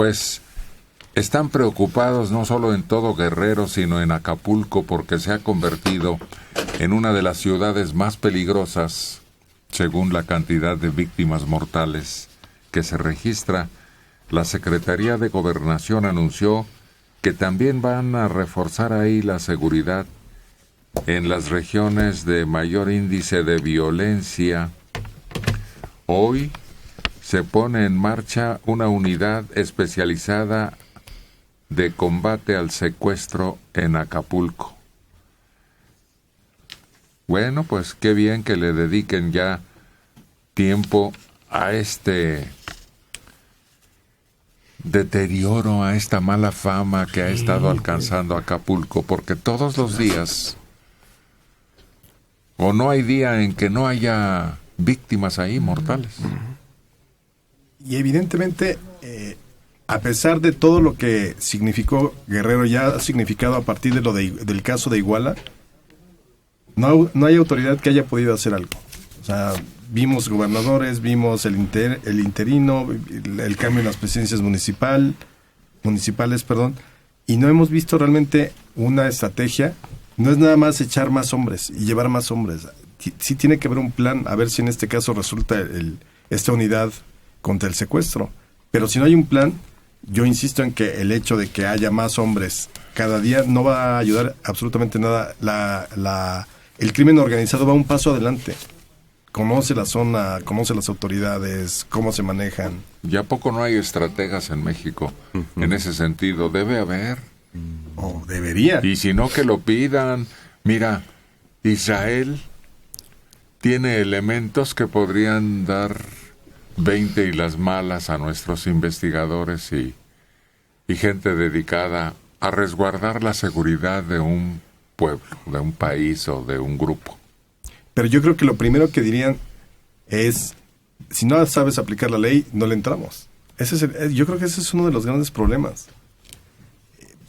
pues están preocupados no solo en todo Guerrero, sino en Acapulco, porque se ha convertido en una de las ciudades más peligrosas, según la cantidad de víctimas mortales que se registra. La Secretaría de Gobernación anunció que también van a reforzar ahí la seguridad en las regiones de mayor índice de violencia. Hoy se pone en marcha una unidad especializada de combate al secuestro en Acapulco. Bueno, pues qué bien que le dediquen ya tiempo a este deterioro, a esta mala fama que ha estado alcanzando Acapulco, porque todos los días, o no hay día en que no haya víctimas ahí mortales. Y evidentemente, a pesar de todo lo que significó Guerrero, ya ha significado a partir de del caso de Iguala, no hay autoridad que haya podido hacer algo. O sea, vimos gobernadores, vimos el interino, el cambio en las presidencias municipales, y no hemos visto realmente una estrategia. No es nada más echar más hombres y llevar más hombres. Sí tiene que haber un plan, a ver si en este caso resulta esta unidad contra el secuestro. Pero si no hay un plan, yo insisto en que el hecho de que haya más hombres cada día no va a ayudar absolutamente nada. El crimen organizado va un paso adelante. Conoce la zona, conoce las autoridades, cómo se manejan. ¿Ya poco no hay estrategas en México? En ese sentido, debe haber. O debería. Y si no, que lo pidan. Mira, Israel tiene elementos que podrían dar 20 y las malas a nuestros investigadores y gente dedicada a resguardar la seguridad de un pueblo, de un país o de un grupo. Pero yo creo que lo primero que dirían es, si no sabes aplicar la ley, no le entramos. Yo creo que ese es uno de los grandes problemas.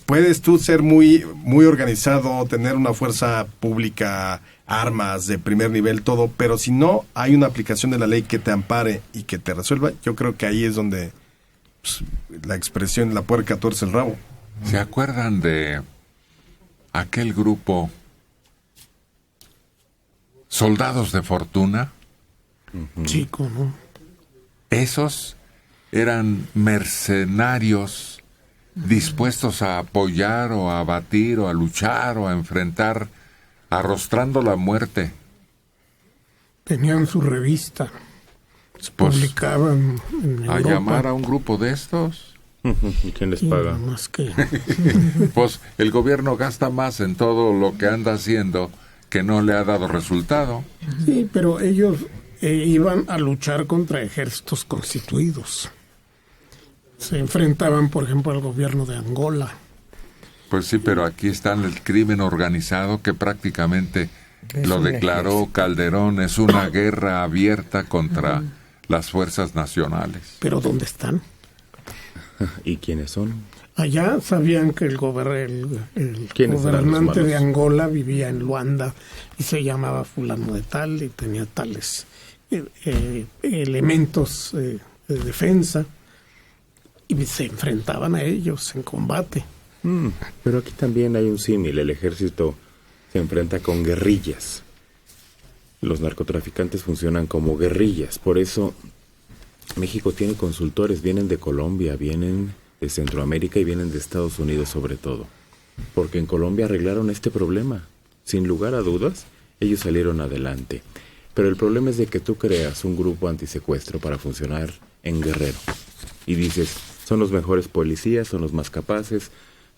Puedes tú ser muy, muy organizado, tener una fuerza pública, armas de primer nivel, todo, pero si no hay una aplicación de la ley que te ampare y que te resuelva, yo creo que ahí es donde la expresión, la puerca tuerce el rabo. ¿Se acuerdan de aquel grupo Soldados de Fortuna? Sí, ¿cómo? Esos eran mercenarios dispuestos a apoyar o a abatir o a luchar o a enfrentar, arrostrando la muerte. Tenían su revista, Pues, publicaban en a Europa. llamar a un grupo de estos. ¿Y quién les paga? Más que Pues el gobierno gasta más en todo lo que anda haciendo que no le ha dado resultado. sí, pero ellos iban a luchar contra ejércitos constituidos. Se enfrentaban, por ejemplo, al gobierno de Angola. Pues sí, pero aquí está el crimen organizado que prácticamente lo declaró Calderón, es una guerra abierta contra las fuerzas nacionales. ¿Pero dónde están? ¿Y quiénes son? Allá sabían que el ¿Quiénes eran los gobernante malos? de Angola vivía en Luanda y se llamaba fulano de tal y tenía tales elementos de defensa y se enfrentaban a ellos en combate. Pero aquí también hay un símil. El ejército se enfrenta con guerrillas. Los narcotraficantes funcionan como guerrillas. Por eso México tiene consultores. Vienen de Colombia, vienen de Centroamérica y vienen de Estados Unidos sobre todo. Porque en Colombia arreglaron este problema. Sin lugar a dudas, ellos salieron adelante. Pero el problema es de que tú creas un grupo antisecuestro para funcionar en Guerrero. Y dices, son los mejores policías, son los más capaces,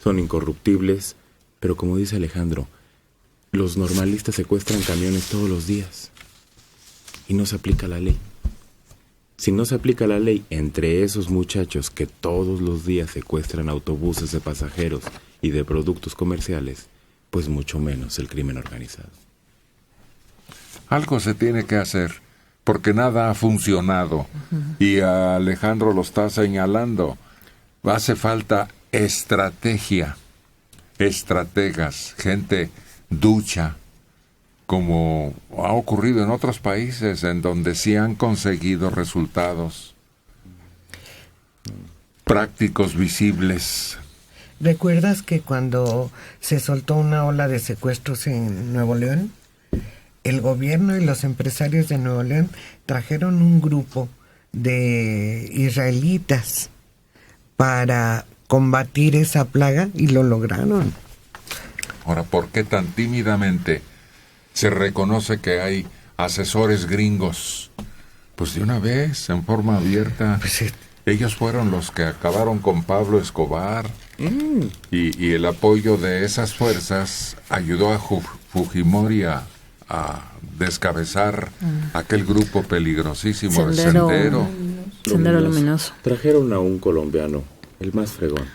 son incorruptibles. Pero como dice Alejandro, los normalistas secuestran camiones todos los días. Y no se aplica la ley. Si no se aplica la ley entre esos muchachos que todos los días secuestran autobuses de pasajeros y de productos comerciales, pues mucho menos el crimen organizado. Algo se tiene que hacer, porque nada ha funcionado. Y a Alejandro lo está señalando. Hace falta estrategia, estrategas, gente ducha, como ha ocurrido en otros países en donde sí han conseguido resultados. prácticos visibles. ¿Recuerdas que cuando se soltó una ola de secuestros en Nuevo León, el gobierno y los empresarios de Nuevo León trajeron un grupo de israelitas para combatir esa plaga y lo lograron? Ahora, ¿por qué tan tímidamente se reconoce que hay asesores gringos? Pues de una vez, en forma abierta. Pues sí. Ellos fueron los que acabaron con Pablo Escobar. Y el apoyo de esas fuerzas ayudó a Fujimori a descabezar aquel grupo peligrosísimo de Sendero. Sendero Luminoso. Trajeron a un colombiano, el más fregón.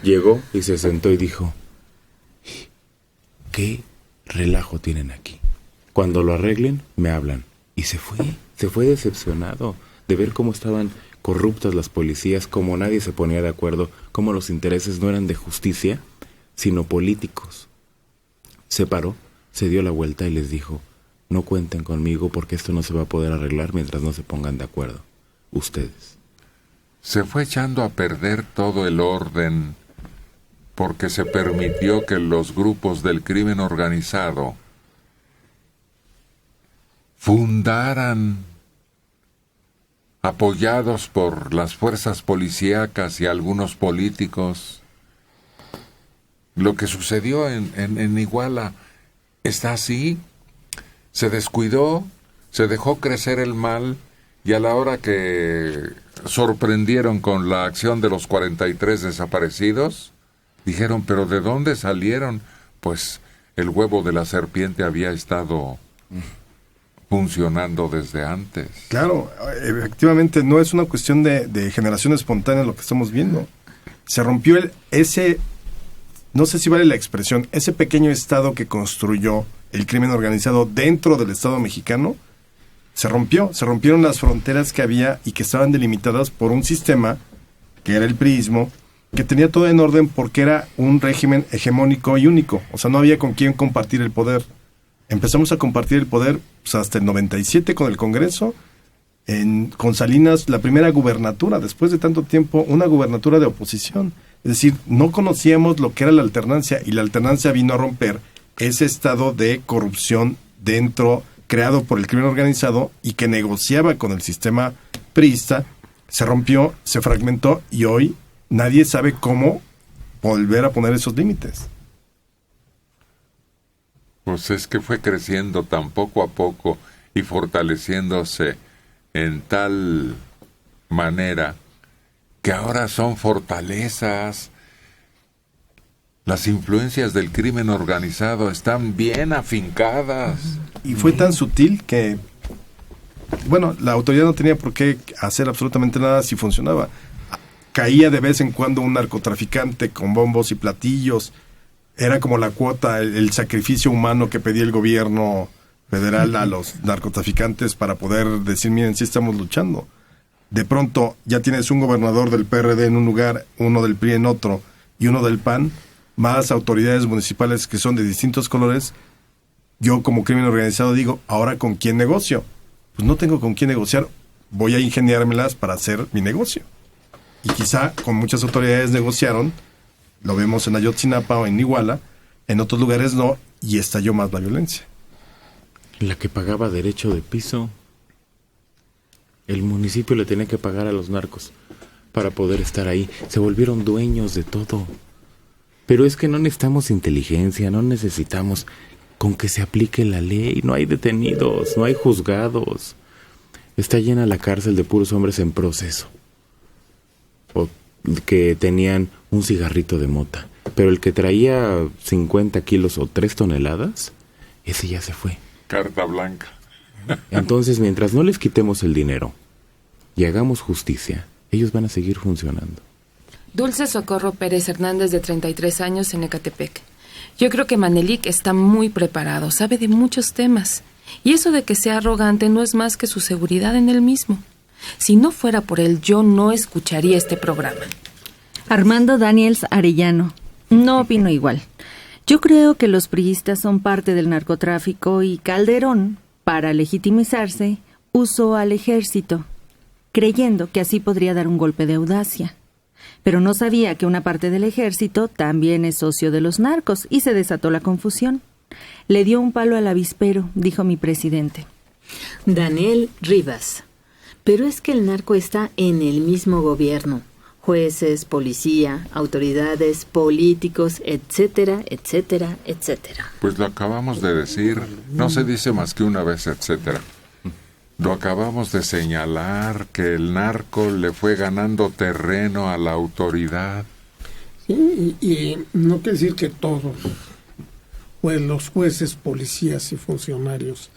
Llegó y se sentó y dijo: ¿qué relajo tienen aquí? Cuando lo arreglen, me hablan. Y se fue decepcionado de ver cómo estaban corruptas las policías, cómo nadie se ponía de acuerdo, cómo los intereses no eran de justicia, sino políticos. Se paró, se dio la vuelta y les dijo: no cuenten conmigo porque esto no se va a poder arreglar mientras no se pongan de acuerdo. Ustedes. Se fue echando a perder todo el orden porque se permitió que los grupos del crimen organizado fundaran, apoyados por las fuerzas policíacas y algunos políticos. Lo que sucedió en Iguala está así. Se descuidó, se dejó crecer el mal, y a la hora que sorprendieron con la acción de los 43 desaparecidos, dijeron: ¿pero de dónde salieron? Pues el huevo de la serpiente había estado funcionando desde antes. Claro, efectivamente no es una cuestión de generación espontánea lo que estamos viendo. Se rompió ese, no sé si vale la expresión, ese pequeño estado que construyó el crimen organizado dentro del Estado mexicano. Se rompieron las fronteras que había y que estaban delimitadas por un sistema que era el priismo, que tenía todo en orden porque era un régimen hegemónico y único. O sea, no había con quién compartir el poder. Empezamos a compartir el poder pues, hasta el 97 con el Congreso, con Salinas la primera gubernatura, después de tanto tiempo, una gubernatura de oposición. Es decir, no conocíamos lo que era la alternancia, y la alternancia vino a romper ese estado de corrupción creado por el crimen organizado y que negociaba con el sistema priista. Se rompió, se fragmentó, y hoy nadie sabe cómo volver a poner esos límites. Pues es que fue creciendo tan poco a poco y fortaleciéndose en tal manera que ahora son fortalezas. Las influencias del crimen organizado están bien afincadas. Y fue tan sutil que, bueno, la autoridad no tenía por qué hacer absolutamente nada si funcionaba. Caía de vez en cuando un narcotraficante con bombos y platillos. Era como la cuota, el sacrificio humano que pedía el gobierno federal a los narcotraficantes para poder decir: miren, sí estamos luchando. De pronto ya tienes un gobernador del PRD en un lugar, uno del PRI en otro y uno del PAN, más autoridades municipales que son de distintos colores. Yo como crimen organizado digo: ¿ahora con quién negocio? Pues no tengo con quién negociar, voy a ingeniármelas para hacer mi negocio. Y quizá con muchas autoridades negociaron. Lo vemos en Ayotzinapa o en Iguala, en otros lugares no, y estalló más la violencia. La que pagaba derecho de piso, el municipio le tenía que pagar a los narcos para poder estar ahí. Se volvieron dueños de todo. Pero es que no necesitamos inteligencia, no necesitamos con que se aplique la ley. No hay detenidos, no hay juzgados. Está llena la cárcel de puros hombres en proceso, o que tenían un cigarrito de mota, pero el que traía 50 kilos o 3 toneladas, ese ya se fue. Carta blanca. Entonces, mientras no les quitemos el dinero y hagamos justicia, ellos van a seguir funcionando. Dulce Socorro Pérez Hernández, de 33 años, en Ecatepec. Yo creo que Manelik está muy preparado, sabe de muchos temas, y eso de que sea arrogante no es más que su seguridad en él mismo. Si no fuera por él, yo no escucharía este programa. Armando Daniels Arellano. No opino igual. Yo creo que los priistas son parte del narcotráfico y Calderón, para legitimizarse, usó al ejército. creyendo que así podría dar un golpe de audacia. Pero no sabía que una parte del ejército también es socio de los narcos y se desató la confusión. Le dio un palo al avispero, dijo mi presidente. Daniel Rivas. Pero es que el narco está en el mismo gobierno. Jueces, policía, autoridades, políticos, etcétera, etcétera, etcétera. Pues lo acabamos de decir. No se dice más que una vez, etcétera. Lo acabamos de señalar, que el narco le fue ganando terreno a la autoridad. Sí, y no quiere decir que todos, pues los jueces, policías y funcionarios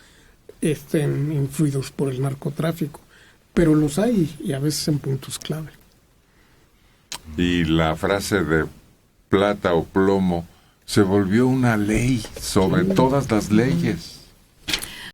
estén influidos por el narcotráfico, pero los hay, y a veces en puntos clave. Y la frase de plata o plomo se volvió una ley sobre todas las leyes.